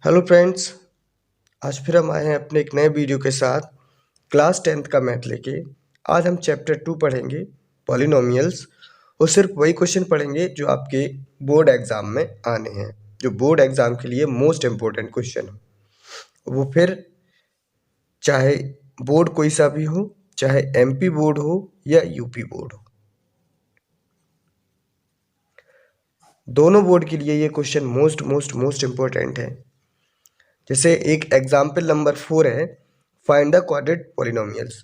Hello friends, आज फिर हम आए हैं अपने एक नए वीडियो के साथ क्लास 10th का मैथ लेके। आज हम चैप्टर 2 पढ़ेंगे पॉलिनोमियल्स और सिर्फ वही क्वेश्चन पढ़ेंगे जो आपके बोर्ड एग्ज़ाम में आने हैं, जो बोर्ड एग्ज़ाम के लिए मोस्ट इम्पोर्टेंट क्वेश्चन हो। वो फिर चाहे बोर्ड कोई सा भी हो, चाहे एमपी बोर्ड हो या यूपी बोर्ड हो, दोनों बोर्ड के लिए ये क्वेश्चन मोस्ट इम्पोर्टेंट है। जैसे एक एग्जाम्पल नंबर 4 है, find the quadratic polynomials.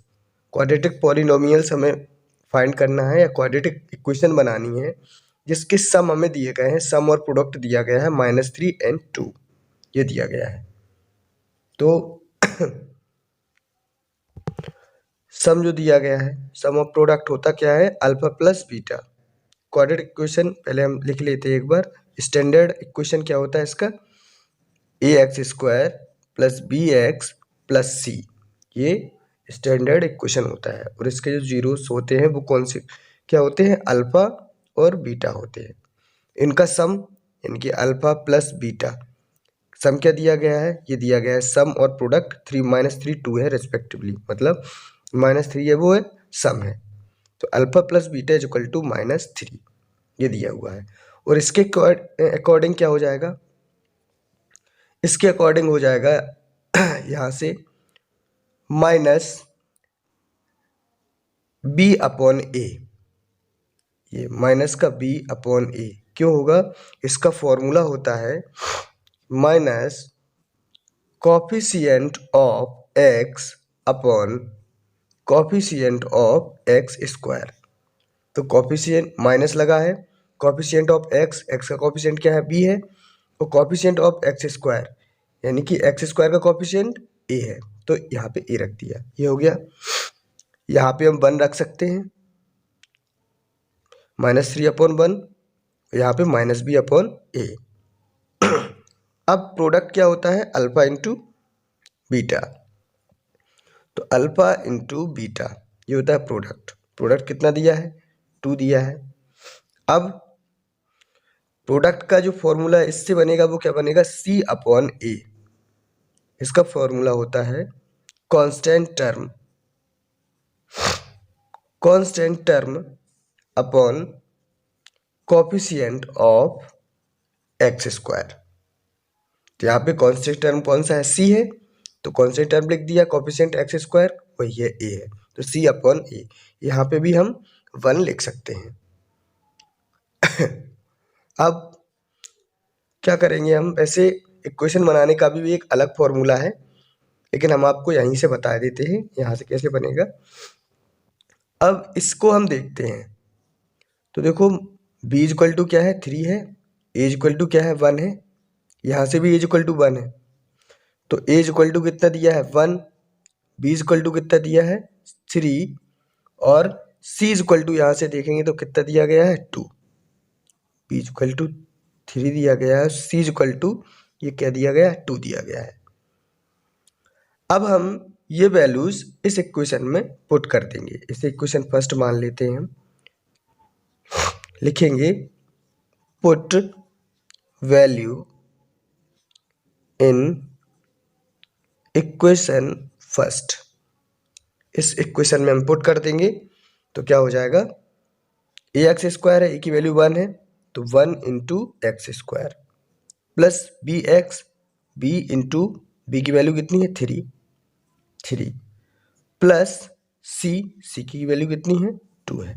Quadratic polynomials हमें फाइंड करना है या क्वाड्रेटिक इक्वेशन बनानी है जिसके सम हमें दिए गए हैं। सम और प्रोडक्ट दिया गया है -3 and 2, ये दिया गया है। तो सम जो दिया गया है, सम और प्रोडक्ट होता क्या है, alpha plus beta. Quadratic equation पहले हम लिख लेते हैं एक बार। स्टैंडर्ड इक्वेशन क्या होता है इसका, ax² plus bx plus c, ये स्टैंडर्ड इक्वेशन होता है। और इसके जो जीरोस होते हैं वो कौन से क्या होते हैं, अल्फा और बीटा होते हैं। इनका सम यानी कि अल्फा प्लस बीटा, सम क्या दिया गया है, ये दिया गया है सम और प्रोडक्ट 3 -3 2 है रेस्पेक्टिवली, मतलब -3 है वो है सम है। तो alpha plus beta is equal to -3, ये दिया हुआ है। और इसके अकॉर्डिंग क्या हो जाएगा, इसके अकॉर्डिंग हो जाएगा यहाँ से -b/a, ये माइनस का b/a क्यों होगा, इसका फॉर्मूला होता है minus coefficient of x upon coefficient of x²। तो कॉफिशिएंट माइनस लगा है, कॉफिशिएंट ऑफ x, x का कॉफिशिएंट क्या है, b है, और कॉफिशिएंट ऑफ x² यानी कि x² का कॉफिशिएंट a है, तो यहाँ पे a रख दिया, ये हो गया। यहाँ पे हम 1 रख सकते हैं, -3/1, यहाँ पे -b/a। अब प्रोडक्ट क्या होता है, अल्फा इंटू बीटा। तो अल्फा इंटू बीटा ये होता है प्रोडक्ट। प्रोडक्ट कितना दिया है, 2 दिया है। अब प्रोडक्ट का जो फॉर्मूला इससे बनेगा वो क्या बनेगा, c/a। इसका फॉर्मूला होता है constant term upon coefficient of x²। तो यहाँ पे कांस्टेंट टर्म कौन सा है, c है, तो कांस्टेंट टर्म लिख दिया, कोफिशिएंट x² वही है a है, तो c/a। यहाँ पे भी हम 1 लिख सकते हैं। अब क्या करेंगे हम, वैसे इक्वेशन बनाने का भी एक अलग फॉर्मूला है, लेकिन हम आपको यहीं से बता देते हैं यहाँ से कैसे बनेगा। अब इसको हम देखते हैं, तो देखो b इक्वल टू क्या है, 3 है, a इक्वल टू क्या है, 1 है, यहाँ से भी a इक्वल टू 1 है, तो a इक्वल टू कितना दिया है, 1, b इक्वल टू कितना दिया है, 3, और c इक्वल टू यहाँ से देखेंगे तो कितना दिया गया है, 2। b इक्वल टू 3 दिया गया है, c इक्वल टू ये क्या दिया गया है, 2 दिया गया है। अब हम ये वैल्यूज इस इक्वेशन में पुट कर देंगे। इसे इक्वेशन फर्स्ट मान लेते हैं हम, लिखेंगे put value in equation first. इस इक्वेशन में हम पुट कर देंगे तो क्या हो जाएगा, ax² है, a की वैल्यू 1 है, तो 1 into x² plus bx, b into b की वैल्यू कितनी है, 3 प्लस c की वैल्यू कितनी है, 2 है।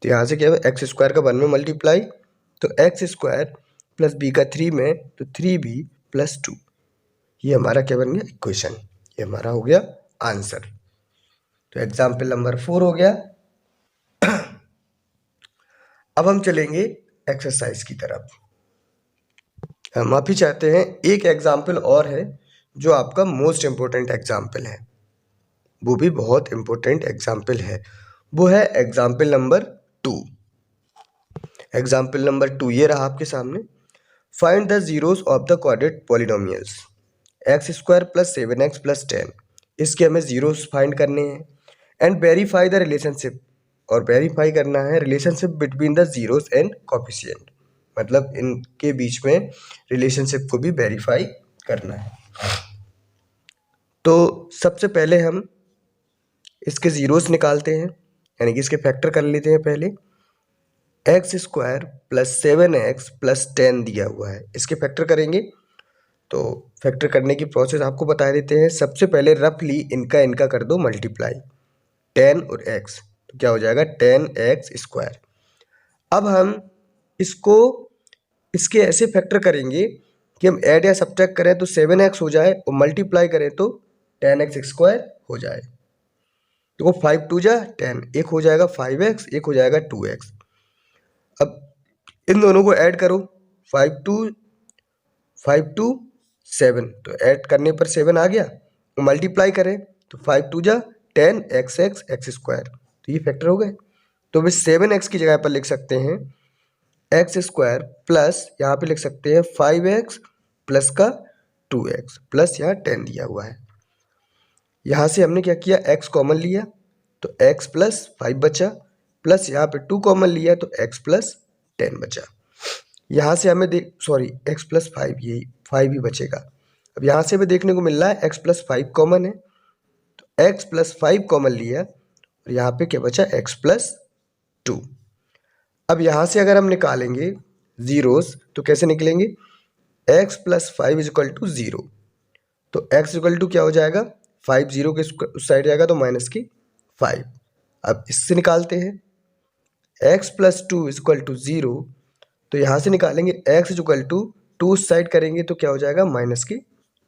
तो यहाँ से क्या है, x² का 1 में मल्टीप्लाई, तो x² प्लस b का 3 में, तो 3b प्लस 2, ये हमारा क्या बन गया, इक्वेशन, ये हमारा हो गया आंसर। तो एग्जाम्पल नंबर 4 हो गया। अब हम चलेंगे एक्सरसाइज की तरफ। माफी चाहते हैं, एक एग्जाम्पल और है जो आपका मोस्ट इम्पोर्टेंट एग्जाम्पल है, वो भी बहुत इम्पोर्टेंट एग्जाम्पल है, वो है एग्जाम्पल नंबर 2। एग्जाम्पल नंबर 2 ये रहा आपके सामने। Find the zeros of the quadratic polynomials x² plus 7x plus 10। इसके हमें जीरोस फाइंड करने हैं, एंड वेरीफाई द रिलेशनशिप, और वेरीफाई करना है relationship between the zeros and coefficient, मतलब इनके बीच में रिलेशनशिप को भी वेरीफाई करना है। तो सबसे पहले हम इसके ज़ीरोस निकालते हैं, यानी कि इसके फैक्टर कर लेते हैं पहले। X square plus 7x plus 10 दिया हुआ है, इसके फैक्टर करेंगे। तो फैक्टर करने की प्रोसेस आपको बता देते हैं। सबसे पहले रफली इनका कर दो मल्टीप्लाई, 10 और x, तो क्या हो जाएगा 10x स्क्वायर। अब हम इसको इसके ऐसे फैक्टर करेंगे कि हम ऐड या सब्ट्रैक्ट करें तो 7x हो जाए और मल्टीप्लाई करें तो 10x स्क्वायर हो जाए। देखो 5 2 जा 10, एक हो जाएगा 5x, एक हो जाएगा 2x। अब इन दोनों को ऐड करो, 5 2 7, तो ऐड करने पर 7 आ गया। मल्टीप्लाई करें तो 5 2 जा 10 x स्क्वायर, तो ये फैक्टर हो गए। तो वे 7x की जगह पर लिख सकते हैं एक्स स्क्वायर प्लस यहाँ पे लिख सकते हैं 5x प्लस का 2x प्लस यहाँ 10 दिया हुआ है। यहाँ से हमने क्या किया, x कॉमन लिया तो x प्लस 5 बचा, प्लस यहाँ पे 2 कॉमन लिया तो x प्लस 10 बचा। यहाँ से हमें x प्लस 5, यही 5 ही बचेगा। अब यहाँ से हमें देखने को मिल रहा है x प्लस 5 कॉमन है, तो x प्लस 5 कॉमन लिया और यहाँ पे क्या बचा, x प्लस 2। अब यहाँ से अगर हम निकालेंगे जीरोस तो कैसे निकलेंगे, x plus 5 is equal to 0, तो x इक्वल टू क्या हो जाएगा, 5 0 के उस साइड जाएगा तो माइनस की 5। अब इससे निकालते हैं x plus 2 is equal to 0, तो यहाँ से निकालेंगे x इज इक्वल टू 2 उस साइड करेंगे तो क्या हो जाएगा माइनस की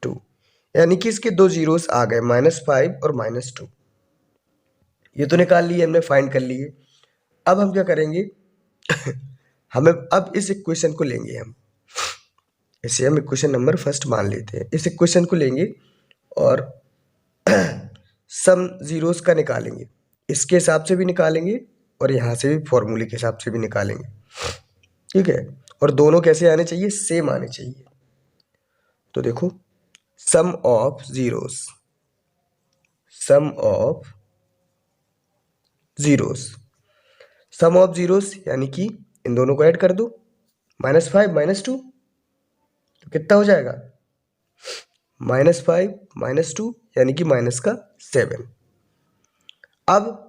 2, यानी कि इसके दो जीरोस आ गए, -5 और -2। ये तो निकाल लिए हमने, फाइंड कर लिए। अब हम क्या करेंगे हमें अब इस इक्वेशन को लेंगे हम, इसे हम इक्वेशन नंबर फर्स्ट मान लेते हैं। इस इक्वेशन को लेंगे और सम जीरोस का निकालेंगे, इसके हिसाब से भी निकालेंगे और यहाँ से भी फॉर्मूले के हिसाब से भी निकालेंगे, ठीक है। और दोनों कैसे आने चाहिए, सेम आने चाहिए। तो देखो sum of zeros, sum of zeros, sum of zeros यानी कि इन दोनों को ऐड कर दो, -5 -2, तो कितना हो जाएगा -5 -2 यानी कि माइनस का 7। अब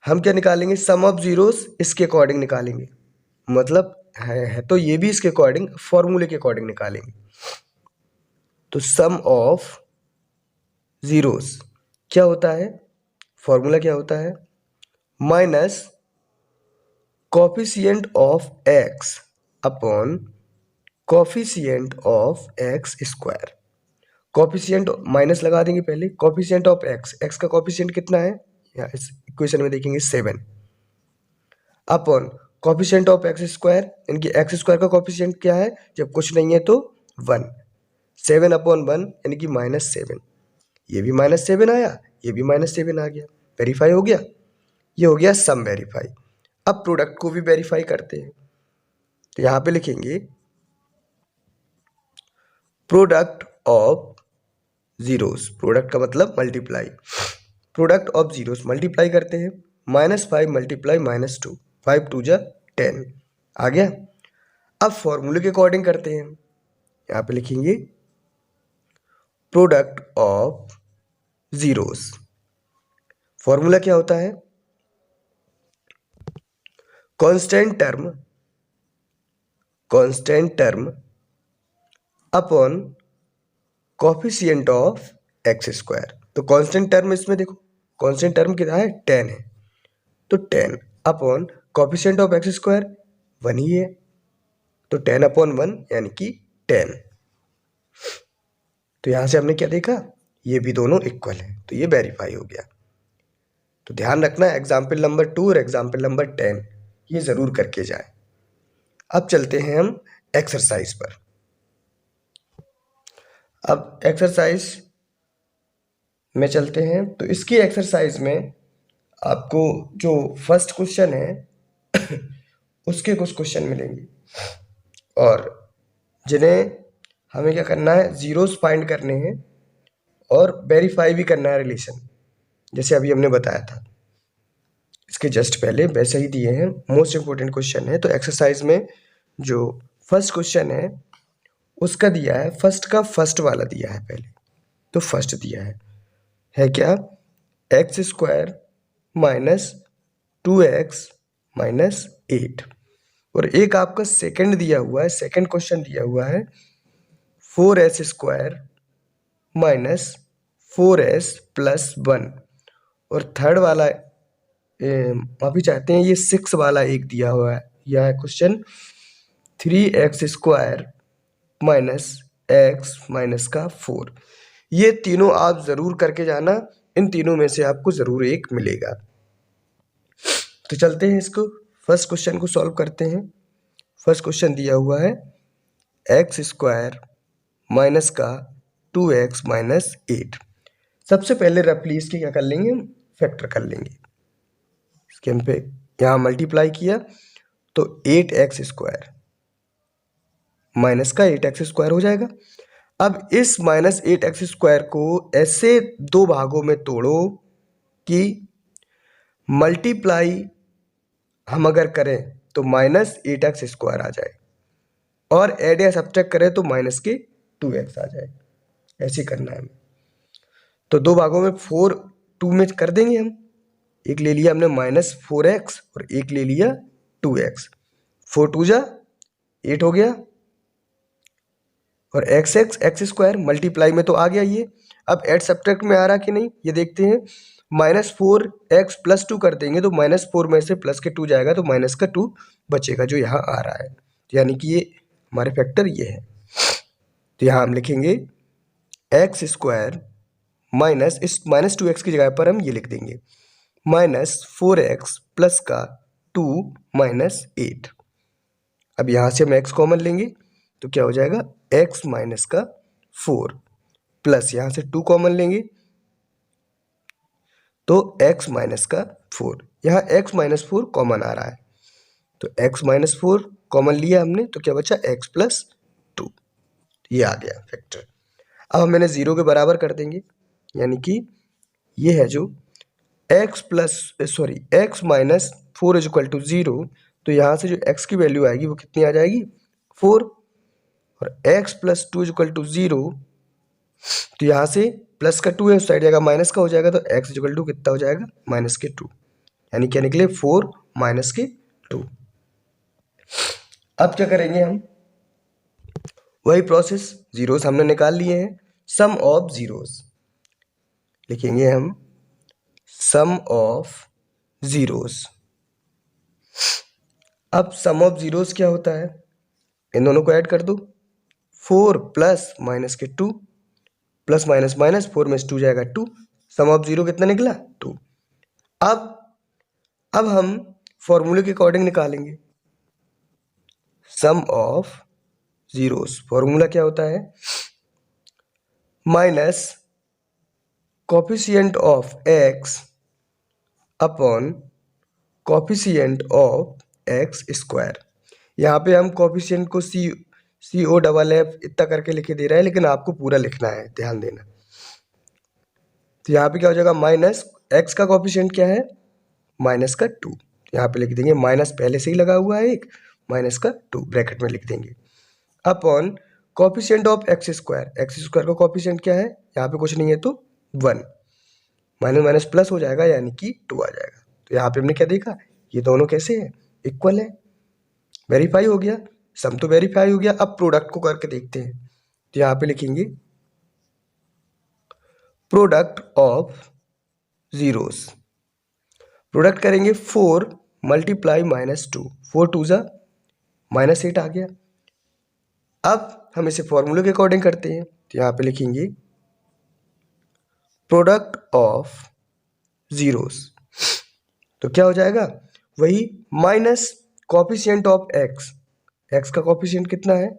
हम क्या निकालेंगे, सम ऑफ जीरोस इसके अकॉर्डिंग निकालेंगे, मतलब है तो ये भी इसके अकॉर्डिंग फॉर्मूले के अकॉर्डिंग निकालेंगे। तो सम ऑफ जीरोस क्या होता है, फॉर्मूला क्या होता है, minus coefficient of x upon coefficient of x square. Coefficient minus लगा देंगे पहले, कोफिशिएंट ऑफ x का कोफिशिएंट कितना है, यहाँ इस इक्वेशन में देखेंगे 7, upon coefficient of x square, इनकी x स्क्वायर का कोफिशिएंट क्या है, जब कुछ नहीं है तो 1, 7 अपॉन 1 यानी कि -7। ये भी -7 आया, ये भी -7 आ गया, वेरीफाई हो गया। ये हो गया सम वेरीफाई। अब प्रोडक्ट को भी वेरीफाई करते हैं, तो यहाँ पे लिखेंगे प्रोडक्ट ऑफ जीरोस, प्रोडक्ट का मतलब multiply, product of zeros multiply करते हैं, -5 मल्टीप्लाई -2, 5 2 जा 10 आ गया। अब फॉर्मूले के अकॉर्डिंग करते हैं, यहाँ पे लिखेंगे प्रोडक्ट ऑफ जीरोस, फॉर्मूला क्या होता है, constant term upon coefficient of x square. तो कांस्टेंट टर्म इसमें देखो, कांस्टेंट टर्म कितना है 10 है, तो 10 upon coefficient of x square 1 ही है, तो 10 अपॉन 1 यानी कि 10। तो यहाँ से हमने क्या देखा, ये भी दोनों इक्वल है, तो ये वेरीफाई हो गया। तो ध्यान रखना एग्जाम्पल नंबर 2 और एग्जाम्पल नंबर 10 ये ज़रूर करके जाए। अब चलते हैं हम एक्सरसाइज पर। अब एक्सरसाइज में चलते हैं, तो इसकी एक्सरसाइज में आपको जो फर्स्ट क्वेश्चन है उसके कुछ क्वेश्चन मिलेंगे और जिन्हें हमें क्या करना है, जीरोस फाइंड करने हैं और वेरीफाई भी करना है रिलेशन, जैसे अभी हमने बताया था इसके जस्ट पहले वैसे ही दिए हैं, मोस्ट इंपॉर्टेंट क्वेश्चन है। तो एक्सरसाइज में जो फर्स्ट क्वेश्चन है उसका दिया है, फर्स्ट का फर्स्ट वाला दिया है पहले, तो फर्स्ट दिया है क्या, x square minus 2x minus 8। और एक आपका सेकंड दिया हुआ है, सेकंड क्वेश्चन दिया हुआ है 4s square minus 4s plus 1। और थर्ड वाला माफी चाहते हैं, ये 6 वाला एक दिया हुआ है, यह है question 3x square minus x minus का 4। ये तीनों आप ज़रूर करके जाना, इन तीनों में से आपको ज़रूर एक मिलेगा। तो चलते हैं इसको फर्स्ट क्वेश्चन को सॉल्व करते हैं। फर्स्ट क्वेश्चन दिया हुआ है एक्स स्क्वायर माइनस का 2x माइनस 8। सबसे पहले रफली इसकी क्या कर लेंगे, हम फैक्टर कर लेंगे। इसके हम पे यहाँ मल्टीप्लाई किया तो 8x स्क्वायर माइनस का 8x स्क्वायर हो जाएगा। अब इस माइनस 8x स्क्वायर को ऐसे दो भागों में तोड़ो कि मल्टीप्लाई हम अगर करें तो माइनस 8x स्क्वायर आ जाए, और ऐड या सब्ट्रैक्ट करें तो माइनस के 2x आ जाए। ऐसे करना है हमें। तो दो भागों में 4 2 में कर देंगे हम। एक ले लिया हमने माइनस 4x और एक ले लिया 2x। 4 2 जा 8 हो गया, और एक्स स्क्वायर मल्टीप्लाई में तो आ गया ये। अब एड सब्ट्रैक्ट में आ रहा कि नहीं ये देखते हैं। -4x प्लस 2 कर देंगे तो -4 में से प्लस के 2 जाएगा तो माइनस का 2 बचेगा, जो यहाँ आ रहा है। यानी कि ये हमारे फैक्टर ये है। तो यहाँ हम लिखेंगे एक्स स्क्वायर माइनस, इस -2x की जगह पर हम ये लिख देंगे -4x प्लस का 2 माइनस 8। अब यहाँ से हम x कॉमन लेंगे तो क्या हो जाएगा, x माइनस का 4 प्लस यहाँ से 2 कॉमन लेंगे तो x माइनस का 4। यहाँ x माइनस 4 कॉमन आ रहा है तो x माइनस 4 कॉमन लिया हमने तो क्या बचा, x प्लस 2। ये आ गया फैक्टर। अब मैंने 0 के बराबर कर देंगे, यानी कि ये है जो x minus 4 is equal to 0। तो यहाँ से जो x की वैल्यू आएगी वो कितनी आ जाएगी, 4। और x plus 2 is equal to 0, तो यहाँ से प्लस का 2 है उस साइड जाएगा माइनस का हो जाएगा, तो x इज इक्वल टू कितना हो जाएगा, माइनस के 2। यानी क्या निकले, 4 माइनस के 2। अब क्या करेंगे हम, वही प्रोसेस, जीरोस हमने निकाल लिए हैं, सम ऑफ जीरोस लिखेंगे हम, सम ऑफ जीरोस। अब सम ऑफ जीरोस क्या होता है, इन दोनों को ऐड कर दो, 4 प्लस माइनस के 2 प्लस माइनस माइनस 4 में से 2 जाएगा 2, सम ऑफ जीरो कितना निकला, 2। अब हम फॉर्मूले के अकॉर्डिंग निकालेंगे सम ऑफ जीरोस। फॉर्मूला क्या होता है, minus coefficient of x upon coefficient of x square. यहाँ पे हम कोफिशिएंट को COFF इतना करके लिखे दे रहे हैं, लेकिन आपको पूरा लिखना है, ध्यान देना। तो यहाँ पे क्या हो जाएगा, माइनस x का कोफिशिएंट क्या है, माइनस का 2। यहाँ पे लिख देंगे, माइनस पहले से ही लगा हुआ है एक, माइनस का 2 ब्रैकेट में लिख देंगे, upon coefficient of x square का कोफिशिएंट क्या है, यहाँ पे कुछ नहीं है तो 1, माइनस माइनस प्लस हो जाएगा यानी कि 2 आ जाएगा। तो यहाँ पे हमने क्या देखा, ये दोनों कैसे हैं, इक्वल है, वेरीफाई हो गया, सम तो वेरीफाई हो गया। अब प्रोडक्ट को करके देखते हैं, तो यहाँ पे लिखेंगे प्रोडक्ट ऑफ जीरोस। प्रोडक्ट करेंगे 4 मल्टीप्लाई -2, 4 2 जा -8 आ गया। अब हम इसे फॉर्मूले के अकॉर्डिंग करते हैं, तो यहाँ पे लिखेंगे प्रोडक्ट ऑफ जीरोस, तो क्या हो जाएगा, वही माइनस कोफिशिएंट ऑफ x का कोफिशिएंट कितना है,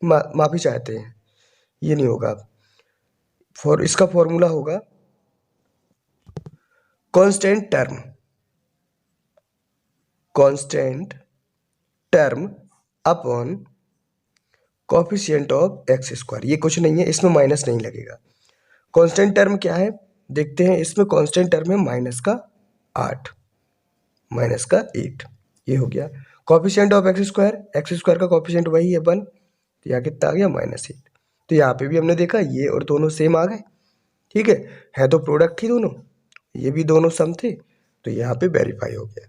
माफी चाहते हैं ये नहीं होगा, इसका फॉर्मूला होगा constant term upon coefficient of x square. ये कुछ नहीं है, इसमें माइनस नहीं लगेगा। कांस्टेंट टर्म क्या है देखते हैं, इसमें कांस्टेंट टर्म है माइनस का 8 माइनस का 8, ये हो गया। कोफिशिएंट ऑफ x स्क्वायर का कोफिशिएंट वही है 1, तो यहाँ कितना आ गया -8। तो यहाँ पे भी हमने देखा ये और दोनों सेम आ गए, ठीक है तो प्रोडक्ट ही दोनों, ये भी दोनों सम थे, तो यहाँ पे वेरीफाई हो गया।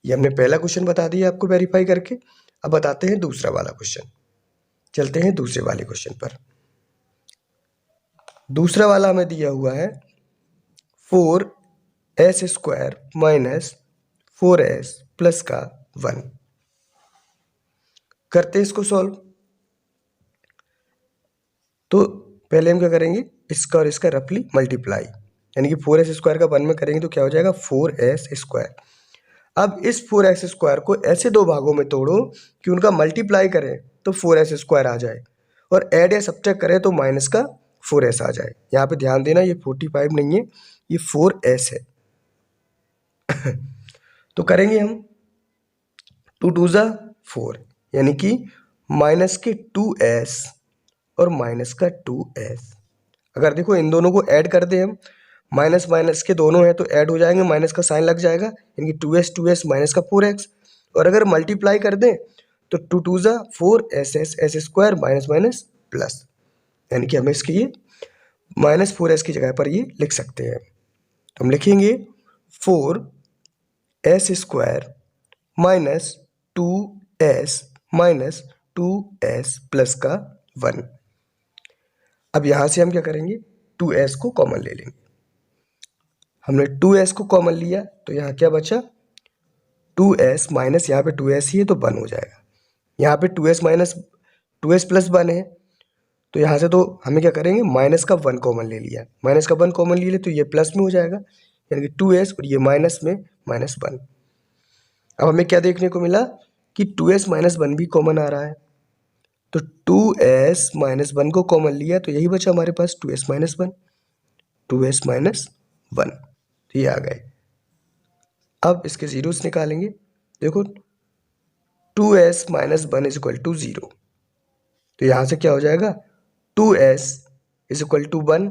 ये हमने पहला क्वेश्चन बता दिया आपको वेरीफाई करके। अब बताते हैं दूसरा वाला क्वेश्चन। चलते हैं दूसरे वाले क्वेश्चन पर। दूसरा वाला हमें दिया हुआ है 4s² माइनस 4s प्लस का 1। करते हैं इसको सॉल्व। तो पहले हम क्या करेंगे, इसका और इसका रफली मल्टीप्लाई, यानी कि 4s² का 1 में करेंगे तो क्या हो जाएगा 4s²। अब इस 4s² को ऐसे दो भागों में तोड़ो कि उनका मल्टीप्लाई करें तो 4s² आ जाए, और ऐड या सब्ट्रैक्ट करें तो माइनस का 4s आ जाए। यहाँ पे ध्यान देना, ये 45 नहीं है, ये 4s है। तो करेंगे हम 2 2 जा 4, यानी कि माइनस के 2s और माइनस का 2s। अगर देखो इन दोनों को ऐड कर दें हम, माइनस माइनस के दोनों हैं तो ऐड हो जाएंगे, माइनस का साइन लग जाएगा, यानी कि 2s माइनस का 4x। और अगर मल्टीप्लाई कर दें तो 2 2 जा 4s s² minus minus plus, यानी कि हमें इसकी ये -4s की जगह पर ये लिख सकते हैं। तो हम लिखेंगे 4s² minus 2s minus 2s plus का 1। अब यहाँ से हम क्या करेंगे, 2s को कॉमन ले लेंगे। हमने 2s को कॉमन लिया तो यहाँ क्या बचा, 2s माइनस यहाँ पे 2s ही है तो 1 हो जाएगा। यहाँ पे 2s माइनस 2s प्लस 1 है, तो यहाँ से तो हमें क्या करेंगे, माइनस का 1 कॉमन ले लिया, माइनस का 1 कॉमन ले लिया तो ये प्लस में हो जाएगा, यानी कि 2s और ये माइनस में -1। अब हमें क्या देखने को मिला कि 2s माइनस 1 भी कॉमन आ रहा है, तो 2s माइनस 1 को कॉमन लिया तो यही बचा हमारे पास 2s माइनस 1, 2s माइनस 1, तो ये आ गए। अब इसके जीरोस निकालेंगे। देखो 2s minus 1 is equal to 0, तो यहाँ से क्या हो जाएगा 2s इज इक्वल टू 1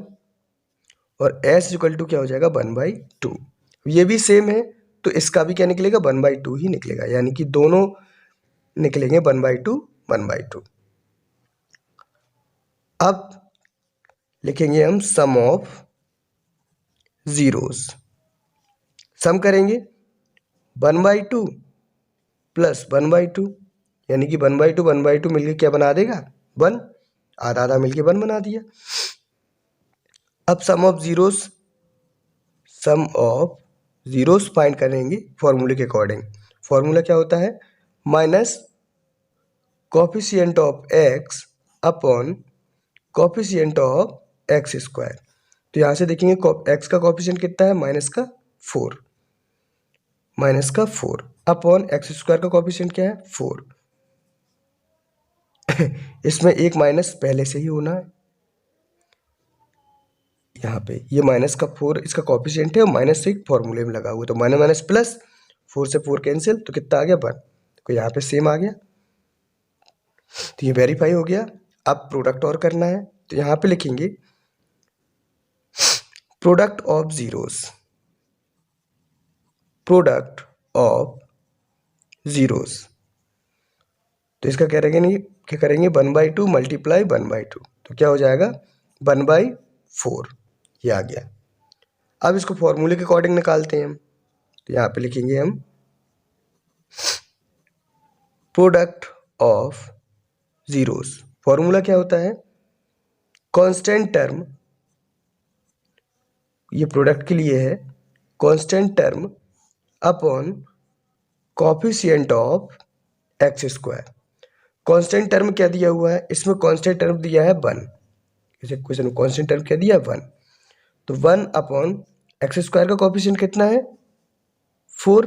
और s इज इक्वल टू क्या हो जाएगा 1/2। ये भी सेम है तो इसका भी क्या निकलेगा 1/2 ही निकलेगा, यानी कि दोनों निकलेंगे 1/2 1/2। अब लिखेंगे हम सम ऑफ जीरोस। सम करेंगे 1/2 प्लस 1/2, यानी कि 1/2 1/2 मिलके क्या बना देगा 1, आधा आधा मिलके 1 बना दिया। अब सम ऑफ जीरोस फाइंड करेंगे फॉर्मूले के अकॉर्डिंग। फॉर्मूला क्या होता है, minus coefficient of x upon coefficient of x²। तो यहाँ से देखेंगे x का कोफिशिएंट कितना है -4, अपॉन x² का कोफिशिएंट क्या है 4। इसमें एक माइनस पहले से ही होना है, यहाँ पे ये माइनस का 4 इसका कोफिशिएंट है और माइनस एक फॉर्मूले में लगा हुआ, तो माइनस माइनस प्लस, 4 से 4 कैंसिल, तो कितना आ गया 1, तो यहाँ पे सेम आ गया, तो ये वेरीफाई हो गया। अब प्रोडक्ट और करना है, तो यहाँ पे लिखेंगे प्रोडक्ट ऑफ जीरोस। तो इसका क्या करेंगे 1/2 मल्टीप्लाई 1/2, तो क्या हो जाएगा 1/4, ये आ गया। अब इसको फॉर्मूले के अकॉर्डिंग निकालते हैं हम, तो यहाँ पे लिखेंगे हम प्रोडक्ट ऑफ जीरोस। फॉर्मूला क्या होता है, कांस्टेंट टर्म, ये प्रोडक्ट के लिए है, constant term upon coefficient of x²। Constant term क्या दिया हुआ है, इसमें कांस्टेंट टर्म दिया है 1, इसे क्वेश्चन में कांस्टेंट टर्म क्या दिया है 1, तो 1 अपॉन x² का कोफिशिएंट कितना है 4,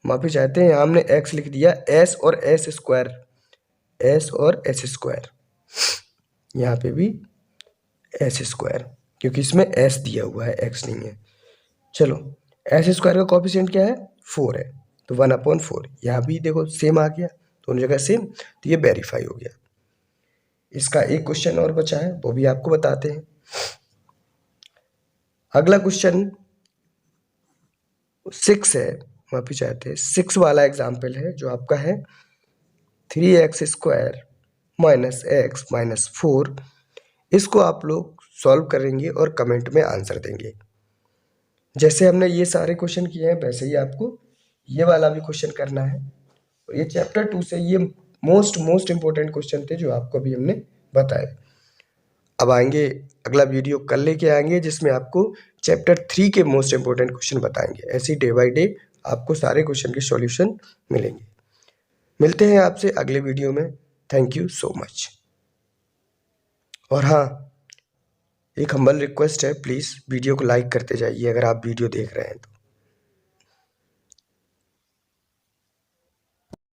माफी चाहते हैं यहाँ हमने x लिख दिया, s और s², यहाँ पे भी s², क्योंकि इसमें s दिया हुआ है x नहीं है। चलो s² का कोफिशिएंट क्या है 4 है, तो 1/4, यहाँ भी देखो सेम आ गया, दोनों जगह सेम, तो ये वेरीफाई हो गया। इसका एक क्वेश्चन और बचा है, वो भी आपको बताते हैं। अगला क्वेश्चन 6 है, माफी चाहते हैं 6 वाला एग्जाम्पल है, जो आपका है 3x² माइनस एक्स माइनस 4, इसको आप लोग सॉल्व करेंगे और कमेंट में आंसर देंगे। जैसे हमने ये सारे क्वेश्चन किए हैं वैसे ही आपको ये वाला भी क्वेश्चन करना है। और ये चैप्टर 2 से ये मोस्ट इंपॉर्टेंट क्वेश्चन थे जो आपको अभी हमने बताए। अब आएंगे अगला वीडियो कल लेके आएंगे जिसमें आपको चैप्टर 3 के मोस्ट इंपॉर्टेंट क्वेश्चन बताएंगे। ऐसे ही डे बाय डे आपको सारे क्वेश्चन के सॉल्यूशन मिलेंगे। मिलते हैं आपसे अगले वीडियो में। Thank you so much. और हाँ, एक हम्बल रिक्वेस्ट है, प्लीज़ वीडियो को लाइक करते जाइए अगर आप वीडियो देख रहे हैं तो।